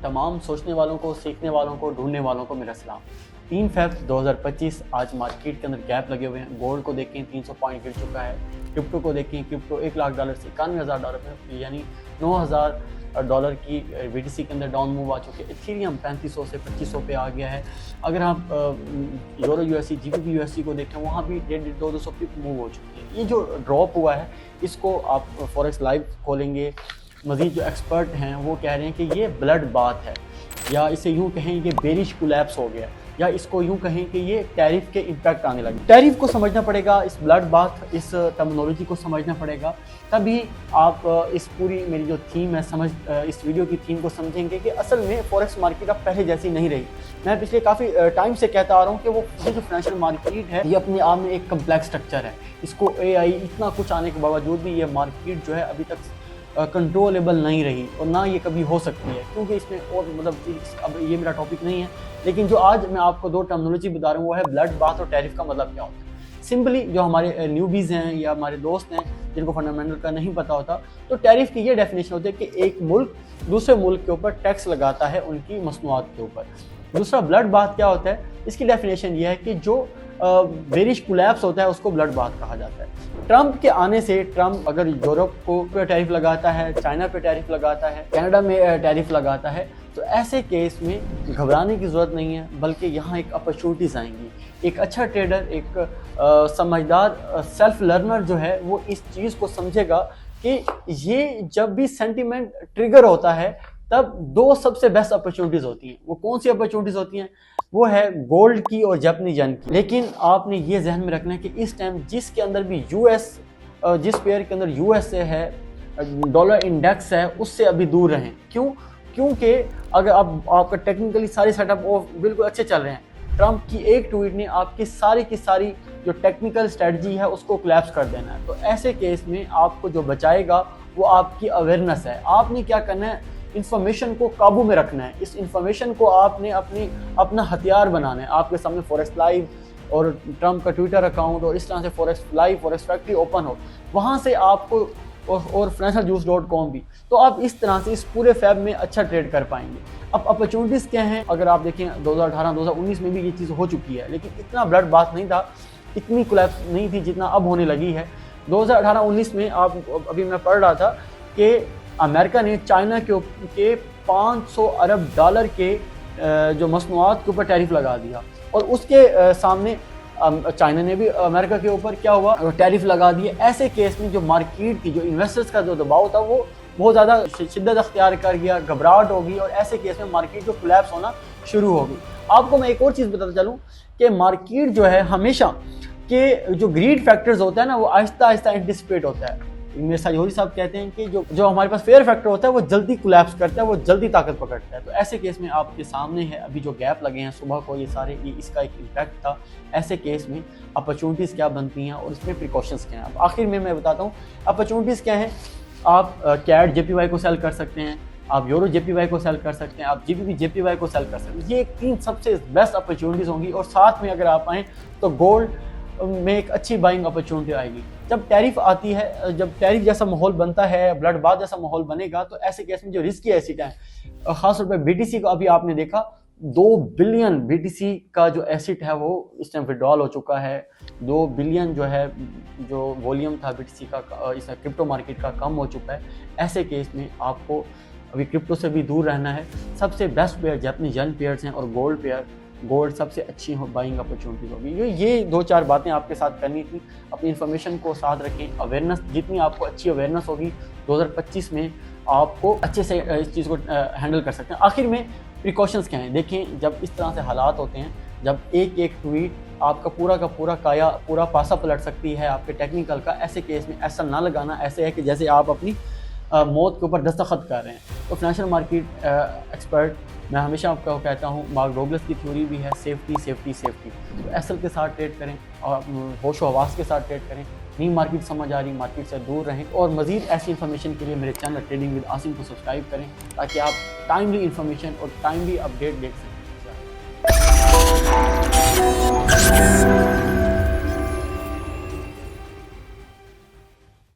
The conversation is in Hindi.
तमाम सोचने वालों को, सीखने वालों को, ढूंढने वालों को मेरा सलाम। 3 फ़रवरी 2025 आज मार्केट के अंदर गैप लगे हुए हैं। गोल्ड को देखें 300 पॉइंट गिर चुका है। क्रिप्टो को देखें, क्रिप्टो $1 लाख से $91,000 पे यानी $9,000 की BTC के अंदर डाउन मूव आ चुके हैं। इथेरियम 3500 से 2500 पे आ गया है। अगर आप यूरो USD GBP USD को देखें, वहाँ भी 150-200 पिप मूव हो चुकी है। ये जो ड्रॉप हुआ है इसको आप फॉरेक्स लाइव खोलेंगे, मज़ीद जो एक्सपर्ट हैं वो कह रहे हैं कि ये ब्लड बाथ है, या इसे यूँ कहें ये बेरिश कोलैप्स हो गया, या इसको यूँ कहें कि ये टैरिफ के इम्पैक्ट आने लगे। टैरिफ को समझना पड़ेगा, इस ब्लड बाथ, इस टर्मिनोलॉजी को समझना पड़ेगा, तभी आप इस पूरी मेरी जो थीम है इस वीडियो की थीम को समझेंगे कि असल में फॉरेक्स मार्केट अब पहले जैसी नहीं रही। मैं पिछले काफ़ी टाइम से कहता आ रहा हूँ कि वो ये जो फाइनेंशियल मार्केट है ये अपने आप में एक कम्प्लेक्स स्ट्रक्चर है। इसको AI इतना कुछ आने के बावजूद भी ये मार्केट जो है अभी तक कंट्रोलेबल नहीं रही, और ना ये कभी हो सकती है, क्योंकि इसमें और मतलब अब ये मेरा टॉपिक नहीं है। लेकिन जो आज मैं आपको 2 टर्मिनोलॉजी बता रहा हूँ वो है ब्लड बाथ और टैरिफ का मतलब क्या होता है। सिंपली जो हमारे न्यूबीज़ हैं या हमारे दोस्त हैं जिनको फंडामेंटल का नहीं पता होता, तो टैरिफ की ये डेफिनेशन होती है कि एक मुल्क दूसरे मुल्क के ऊपर टैक्स लगाता है उनकी मसनूआत के ऊपर। दूसरा ब्लड बाथ क्या होता है, इसकी डेफिनेशन ये है कि जो बेरिश कोलैप्स होता है उसको ब्लड बाथ कहा जाता है। ट्रंप के आने से, ट्रंप अगर यूरोप को पे टैरिफ लगाता है, चाइना पे टैरिफ लगाता है, कनाडा में टैरिफ लगाता है, तो ऐसे केस में घबराने की ज़रूरत नहीं है, बल्कि यहाँ एक अपॉर्चुनिटीज़ आएंगी। एक अच्छा ट्रेडर, एक समझदार सेल्फ लर्नर जो है वो इस चीज़ को समझेगा कि ये जब भी सेंटिमेंट ट्रिगर होता है तब 2 सबसे बेस्ट अपॉर्चुनिटीज़ होती हैं। वो कौन सी अपॉर्चुनिटीज़ होती हैं? वो है गोल्ड की और जापानी येन की। लेकिन आपने ये जहन में रखना है कि इस टाइम जिसके अंदर भी जिस पेयर के अंदर USA है, डॉलर इंडेक्स है, उससे अभी दूर रहें। क्यों? क्योंकि अगर आपका टेक्निकली सारी सेटअप वो बिल्कुल अच्छे चल रहे हैं, ट्रंप की एक ट्वीट ने आपकी सारी की सारी जो टेक्निकल स्ट्रेटजी है उसको कोलैप्स कर देना है। तो ऐसे केस में आपको जो बचाएगा वो आपकी अवेयरनेस है। आपने क्या करना है, इंफॉर्मेशन को काबू में रखना है। इस इंफॉर्मेशन को आपने अपना हथियार बनाना है। आपके सामने फॉरेक्स लाइव और ट्रंप का ट्विटर अकाउंट और इस तरह से forex live, forex factory open हो, वहाँ से आपको और financialjuice.com भी, तो आप इस तरह से इस पूरे फैब में अच्छा ट्रेड कर पाएंगे। अब अपॉर्चुनिटीज़ क्या हैं? अगर आप देखें 2018-2019 में भी ये चीज़ हो चुकी है, लेकिन इतना ब्लड बाथ नहीं था, इतनी कोलैप्स नहीं थी जितना अब होने लगी है। 2018-19 में अभी मैं पढ़ रहा था कि अमेरिका ने चाइना के $500 अरब के जो मसनूआत के ऊपर टैरिफ लगा दिया, और उसके सामने चाइना ने भी अमेरिका के ऊपर क्या हुआ, टैरिफ लगा दिए। ऐसे केस में जो मार्केट की, जो इन्वेस्टर्स का जो दबाव था वो बहुत ज़्यादा शिद्दत अख्तियार कर गया, घबराहट होगी, और ऐसे केस में मार्केट जो कोलैप्स होना शुरू होगी। आपको मैं एक और चीज़ बताता चलूँ कि मार्केट जो है हमेशा के जो ग्रीड फैक्टर्स होता है ना, वो आहिस्ता आहिस्ता एंटिसिपेट होता है। मेरे साहब कहते हैं कि जो हमारे पास फेयर फैक्टर होता है वो जल्दी कोलैप्स करता है, वो जल्दी ताकत पकड़ता है। तो ऐसे केस में आपके सामने है अभी जो गैप लगे हैं सुबह को, ये इसका एक इम्पैक्ट था। ऐसे केस में अपॉर्चुनिटीज़ क्या बनती हैं और इसमें प्रिकॉशंस क्या हैं। अब आखिर में मैं बताता हूँ अपॉर्चुनिटीज़ क्या हैं। आप कैड JPY को सेल कर सकते हैं, आप यूरो JPY को सेल कर सकते हैं, आप GBP JPY को सेल कर सकते हैं। ये 3 सबसे बेस्ट अपॉर्चुनिटीज़ होंगी, और साथ में अगर आप आएँ तो गोल्ड में एक अच्छी बाइंग अपॉर्चुनिटी आएगी। जब टैरिफ आती है, जब टैरिफ जैसा माहौल बनता है, ब्लड बाथ जैसा माहौल बनेगा, तो ऐसे केस में जो रिस्की एसेट है, खासतौर पर BTC का, अभी आपने देखा 2 बिलियन BTC का जो एसेट है वो इस टाइम विड्रॉल हो चुका है। 2 बिलियन जो है, जो वॉल्यूम था BTC का इस क्रिप्टो मार्केट का, कम हो चुका है। ऐसे केस में आपको अभी क्रिप्टो से भी दूर रहना है। सबसे बेस्ट पेयर जापानी येन पेयर्स हैं, और गोल्ड सबसे अच्छी बाइंग अपॉर्चुनिटीज होगी। ये 2-4 बातें आपके साथ करनी थी। अपनी इन्फॉर्मेशन को साथ रखें। अवेयरनेस, जितनी आपको अच्छी अवेयरनेस होगी 2025 में आपको अच्छे से इस चीज़ को हैंडल कर सकते हैं। आखिर में प्रिकॉशंस क्या हैं? देखें, जब इस तरह से हालात होते हैं, जब एक ट्वीट आपका पूरा पासा पलट सकती है आपके टेक्निकल का, ऐसे केस में ऐसा ना लगाना। ऐसे है कि जैसे आप अपनी मौत के ऊपर दस्तखत कर रहे हैं। तो फाइनेंशियल मार्केट एक्सपर्ट मैं हमेशा आपको कहता हूँ, मार्क डोगलस की थ्योरी भी है, सेफ्टी सेफ्टी सेफ्टी। तो एसएल के साथ ट्रेड करें और होश हवास के साथ ट्रेड करें। नई मार्केट समझ आ रही, मार्केट से दूर रहें, और मज़ीद ऐसी इन्फॉर्मेशन के लिए मेरे चैनल ट्रेडिंग विद आसिम को सब्सक्राइब करें, ताकि आप टाइमली इन्फॉर्मेशन और टाइमली अपडेट देख सकें।